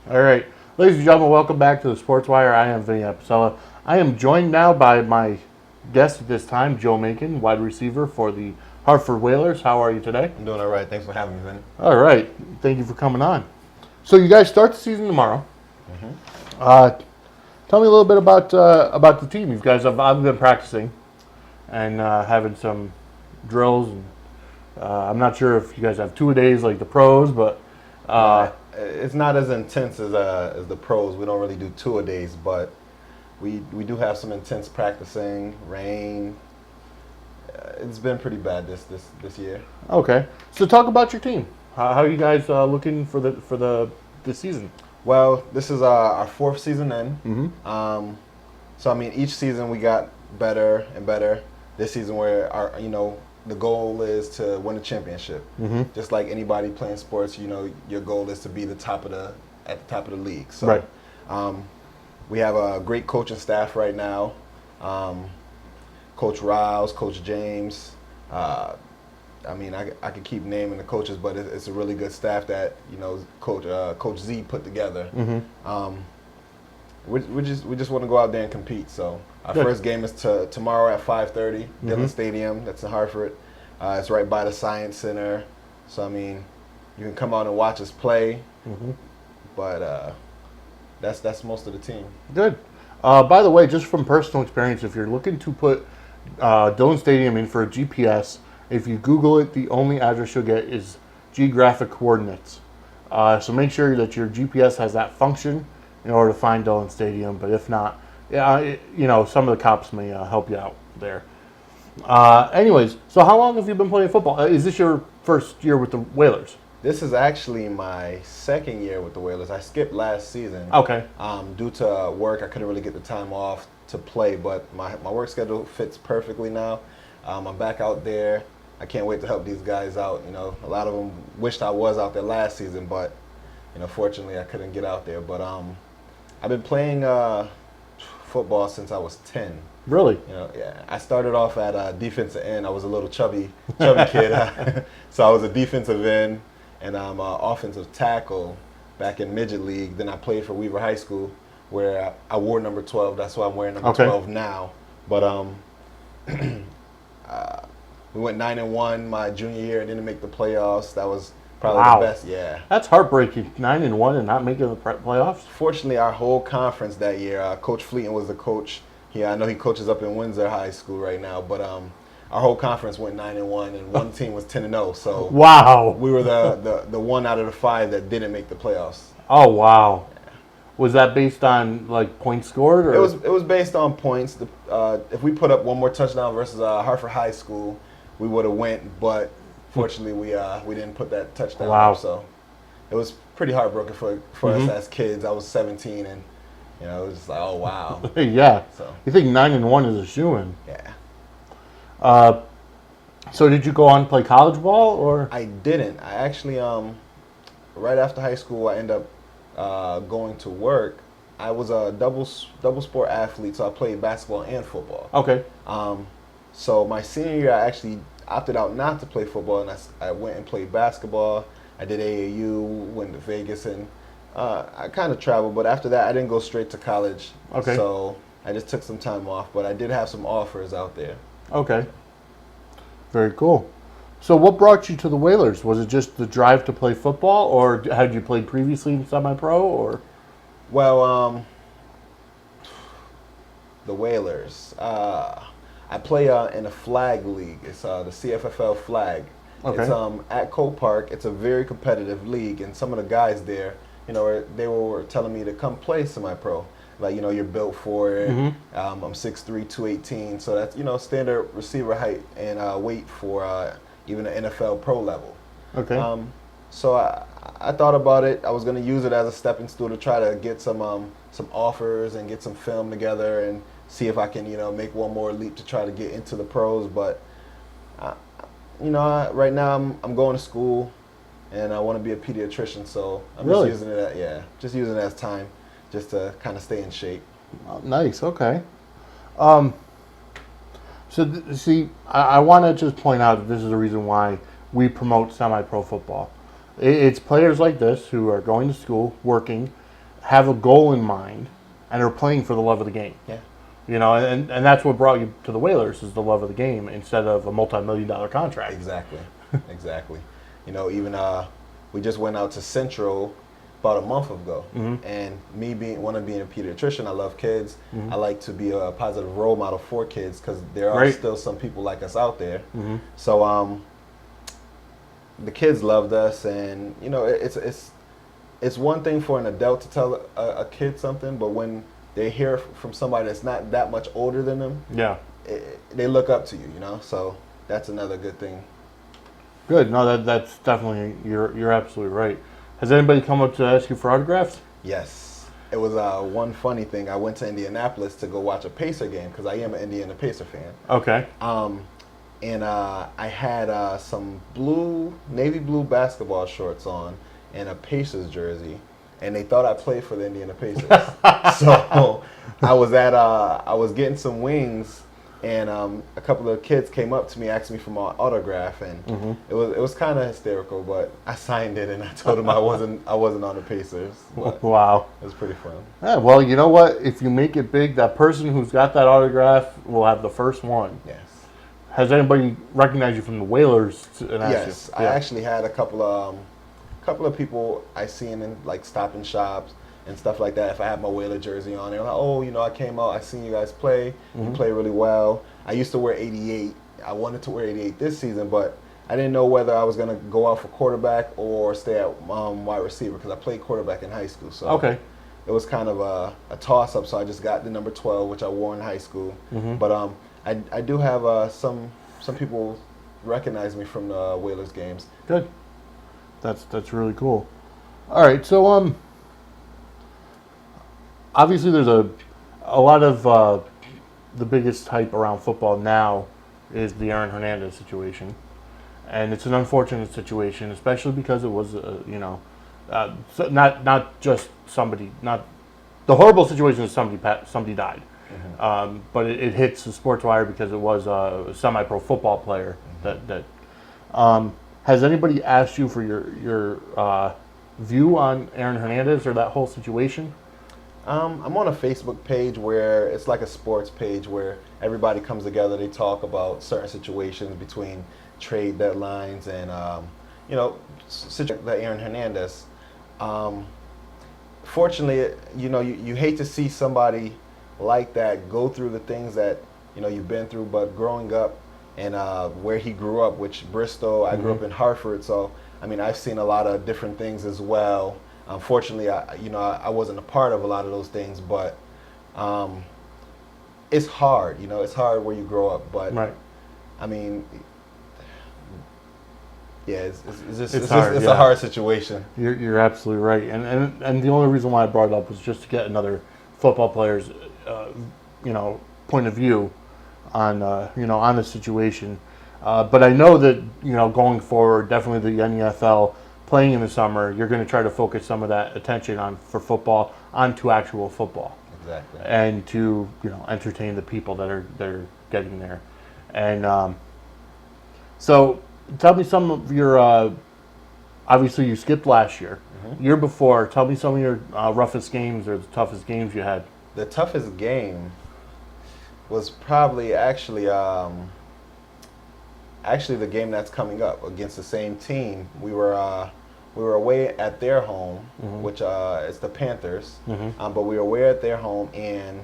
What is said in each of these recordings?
All right. Ladies and gentlemen, welcome back to the Sports Wire. I am Vinny Apicella. I am joined now by my guest at this time, Joe Macon, wide receiver for the Hartford Whalers. How are you today? I'm doing all right. Thanks for having me, Vinny. All right. Thank you for coming on. So you guys start the season tomorrow. Uh, Tell me a little bit about the team. You guys have I've been practicing and having some drills. And, I'm not sure if you guys have 2-a-days like the pros, but It's not as intense as the pros. We don't really do 2-a-days, but we do have some intense practicing, rain. It's been pretty bad this year. okay. So talk about your team. How are you guys looking for this season? Well, this is our fourth season in. Mm-hmm. So I mean, each season we got better and better. This season, where the goal is to win a championship. Mm-hmm. Just like anybody playing sports, your goal is to be at the top of the league. So, Right. we have a great coaching staff right now. Coach Riles, Coach James. I could keep naming the coaches, but it's a really good staff that Coach Z put together. Mm-hmm. We just want to go out there and compete. So our Good. first game is tomorrow at 5:30, Mm-hmm. Dillon Stadium. That's in Hartford. It's right by the Science Center. So I mean, you can come out and watch us play. Mm-hmm. But that's most of the team. Good. By the way, just from personal experience, if you're looking to put Dillon Stadium in for a GPS, if you Google it, the only address you'll get is geographic coordinates. So make sure that your GPS has that function in order to find Dillon Stadium. But if not, some of the cops may help you out there. Anyways, so how long have you been playing football? Is this your first year with the Whalers? This is actually my second year with the Whalers. I skipped last season. Okay. Due to work, I couldn't really get the time off to play, but my work schedule fits perfectly now. I'm back out there. I can't wait to help these guys out. A lot of them wished I was out there last season, but fortunately I couldn't get out there. But I've been playing football since I was 10. Really? Yeah. I started off at defensive end. I was a little chubby kid, so I was a defensive end, and I'm offensive tackle back in midget league. Then I played for Weaver High School, where I wore number 12. That's why I'm wearing number 12 now. But we went 9-1 my junior year and didn't make the playoffs. That was probably the best. Yeah. That's heartbreaking. 9-1 and not making the playoffs. Fortunately, our whole conference that year, Coach Fleeton was the coach. I know he coaches up in Windsor High School right now, but our whole conference went 9-1, and one team was 10-0. So wow, we were the one out of the 5 that didn't make the playoffs. Oh wow. Was that based on like points scored? Or? It was based on points. If we put up one more touchdown versus Hartford High School, we would have went. But fortunately, we didn't put that touchdown up. So it was pretty heartbroken for us as kids. I was 17, and it was just like, oh wow. Yeah. So you think 9-1 is a shoo-in? Yeah. So did you go on to play college ball or? I didn't. I actually right after high school, I ended up going to work. I was a double sport athlete, so I played basketball and football. Okay. So my senior year, I actually opted out not to play football, and I went and played basketball. I did AAU, went to Vegas, and I kind of traveled. But after that, I didn't go straight to college. Okay. So I just took some time off, but I did have some offers out there. Okay. Very cool. So what brought you to the Whalers? Was it just the drive to play football, or had you played previously in semi-pro, or? Well, the Whalers. I play in a flag league. It's the CFFL flag. Okay. It's at Cope Park. It's a very competitive league, and some of the guys there, they were telling me to come play semi-pro. Like, you're built for it. Mm-hmm. I'm 6'3", 218, so that's standard receiver height and weight for even an NFL pro level. Okay. So I thought about it. I was going to use it as a stepping stool to try to get some offers and get some film together and see if I can make one more leap to try to get into the pros. But right now I'm going to school and I want to be a pediatrician, so I'm really? just using it as time, just to kind of stay in shape. Oh, nice. Okay. See, I want to just point out that this is the reason why we promote semi-pro football. It's players like this who are going to school, working, have a goal in mind and are playing for the love of the game. Yeah. You know, and that's what brought you to the Whalers is the love of the game instead of a multi-million-dollar contract. Exactly. Exactly. You know, even we just went out to Central about a month ago, and me being a pediatrician, I love kids. I like to be a positive role model for kids because there are still some people like us out there. So the kids loved us, and you know, it's one thing for an adult to tell a kid something, but when they hear from somebody that's not that much older than them, they look up to you. You know, so that's another good thing. Good. No, that's definitely you're absolutely right. Has anybody come up to ask you for autographs? Yes. It was one funny thing. I went to Indianapolis to go watch a Pacer game because I am an Indiana Pacer fan. Okay. And I had some navy blue basketball shorts on and a Pacers jersey, and they thought I played for the Indiana Pacers. So I was getting some wings, and a couple of kids came up to me, asked me for my autograph, and it was kind of hysterical. But I signed it, and I told them I wasn't on the Pacers. Wow, it was pretty fun. Yeah, well, you know what? If you make it big, that person who's got that autograph will have the first one. Yes. Has anybody recognized you from the Whalers? Yes, I actually had a couple of people I seen in like Stop and Shops and stuff like that. If I had my Whaler jersey on, they're like, "Oh, you know, I came out, I seen you guys play. You play really well." I used to wear 88. I wanted to wear 88 this season, but I didn't know whether I was going to go out for quarterback or stay at wide receiver because I played quarterback in high school. So it was kind of a toss-up. So I just got the number 12, which I wore in high school. But I do have some people recognize me from the Whalers games. Good. That's really cool. All right, so obviously there's a lot of the biggest hype around football now is the Aaron Hernandez situation, and it's an unfortunate situation, especially because it was not just somebody, not the horrible situation is somebody died, but it hits the sports wire because it was a semi-pro football player that. Has anybody asked you for your view on Aaron Hernandez or that whole situation? I'm on a Facebook page where it's like a sports page where everybody comes together. They talk about certain situations between trade deadlines and the Aaron Hernandez. Fortunately, you hate to see somebody like that go through the things that you've been through. But growing up and where he grew up, which Bristol, I grew up in Hartford, so I mean I've seen a lot of different things as well. Unfortunately, I wasn't a part of a lot of those things, but it's hard. It's hard where you grow up. But I mean, yeah, it's a hard situation. You're absolutely right, and the only reason why I brought it up was just to get another football player's point of view on on the situation. But I know that going forward, definitely the NFL. Playing in the summer, you're going to try to focus some of that attention for football onto actual football, exactly, and to entertain the people that are getting there. And so, tell me some of your. Obviously, you skipped last year. Year before, tell me some of your roughest games or the toughest games you had. The toughest game was probably actually the game that's coming up against the same team. We were away at their home, which is the Panthers. But we were away at their home, and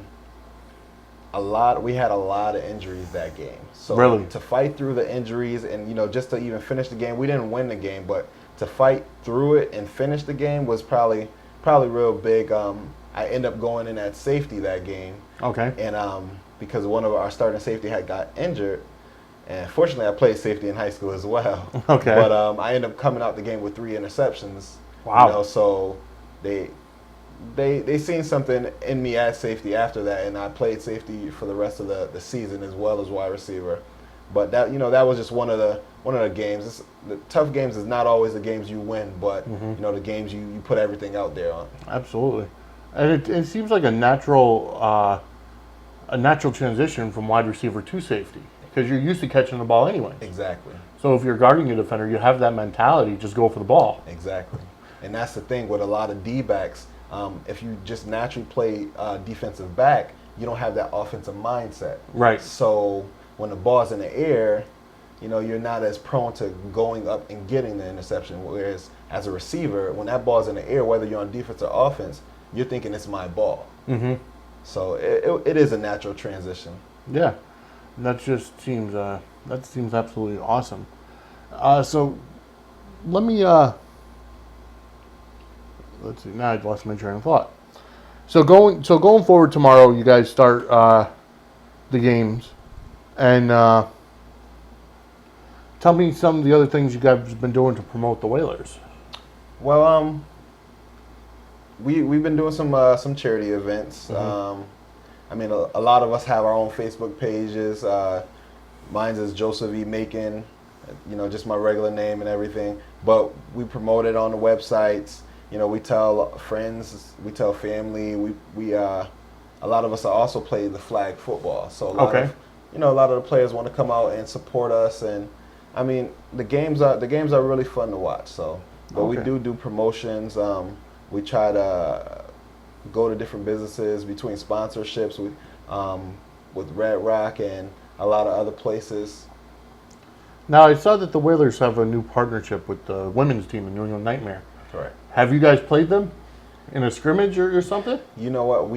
we had a lot of injuries that game. So really? To fight through the injuries and just to even finish the game, we didn't win the game, but to fight through it and finish the game was probably real big. I ended up going in at safety that game. Okay. And because one of our starting safety had got injured. And fortunately, I played safety in high school as well. Okay. But I ended up coming out the game with 3 interceptions. Wow. So they seen something in me at safety after that, and I played safety for the rest of the season as well as wide receiver. But that that was just one of the games. The tough games is not always the games you win, but the games you put everything out there on. Absolutely, and it seems like a natural transition from wide receiver to safety. Because you're used to catching the ball anyway. Exactly. So if you're guarding your defender, you have that mentality, just go for the ball. Exactly. And that's the thing with a lot of D-backs. If you just naturally play defensive back, you don't have that offensive mindset. Right. So when the ball's in the air, you're not as prone to going up and getting the interception. Whereas as a receiver, when that ball's in the air, whether you're on defense or offense, you're thinking it's my ball. Mm-hmm. So it is a natural transition. Yeah, that just seems absolutely awesome. So let me let's see. Now I lost my train of thought. So going forward tomorrow, you guys start the games, and tell me some of the other things you guys have been doing to promote the Whalers. Well, we've been doing some charity events. Mm-hmm. I mean, a lot of us have our own Facebook pages. Mine's is Joseph E. Macon, just my regular name and everything. But we promote it on the websites. We tell friends, we tell family. We a lot of us also play the flag football. So a lot of the players want to come out and support us. And I mean, the games are really fun to watch. So, but we do promotions. We try to go to different businesses between sponsorships with Red Rock and a lot of other places. Now, I saw that the Whalers have a new partnership with the women's team, the New England Nightmare. Correct. Have you guys played them in a scrimmage or something? You know what?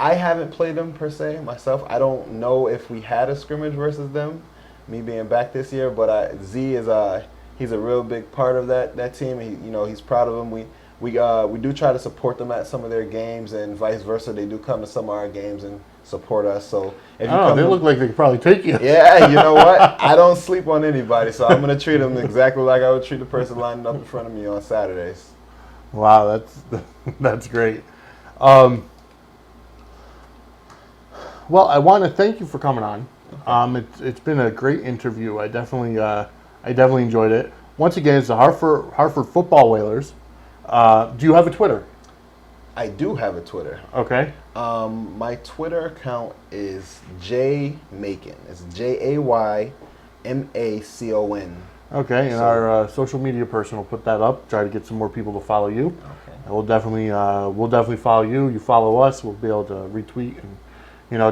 I haven't played them per se myself. I don't know if we had a scrimmage versus them, me being back this year. But Z is he's a real big part of that team. He's proud of them. We do try to support them at some of their games, and vice versa. They do come to some of our games and support us. So if you they look like they could probably take you. Yeah, you know what? I don't sleep on anybody, so I'm gonna treat them exactly like I would treat the person lining up in front of me on Saturdays. Wow, that's great. Well, I want to thank you for coming on. Okay. It's been a great interview. I definitely enjoyed it. Once again, it's the Hartford Football Whalers. Do you have a Twitter? I do have a Twitter. Okay. My Twitter account is J Macon. It's JAYMACON. Okay, and our social media person will put that up. Try to get some more people to follow you. Okay. And we'll definitely follow you. You follow us. We'll be able to retweet and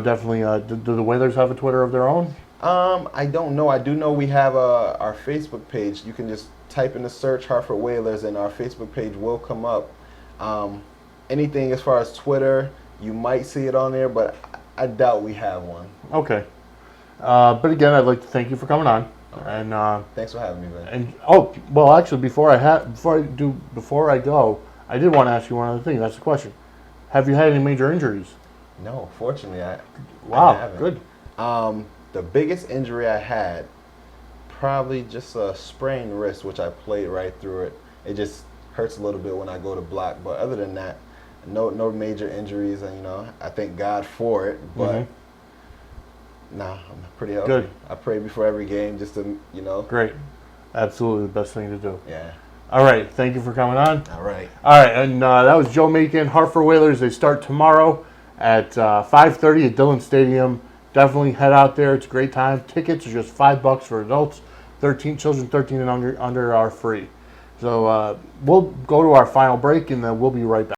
definitely. Do the Whalers have a Twitter of their own? I don't know. I do know we have our Facebook page. You can just type in the search Hartford Whalers, and our Facebook page will come up. Anything as far as Twitter, you might see it on there, but I doubt we have one. Okay. But again, I'd like to thank you for coming on. Okay. And thanks for having me, man. And actually, before I go, I did want to ask you one other thing. That's the question. Have you had any major injuries? No, fortunately, I haven't. Good. The biggest injury I had, probably just a sprained wrist, which I played right through it. It just hurts a little bit when I go to block, but other than that, no major injuries, and I thank God for it. But I'm pretty healthy. Good. I pray before every game just to Great. Absolutely the best thing to do. Yeah. All right. Thank you for coming on. All right. And that was Joe Macon, Hartford Whalers. They start tomorrow at 5:30 at Dillon Stadium. Definitely head out there. It's a great time. Tickets are just $5 for adults. Children 13 and under are free. So we'll go to our final break, and then we'll be right back.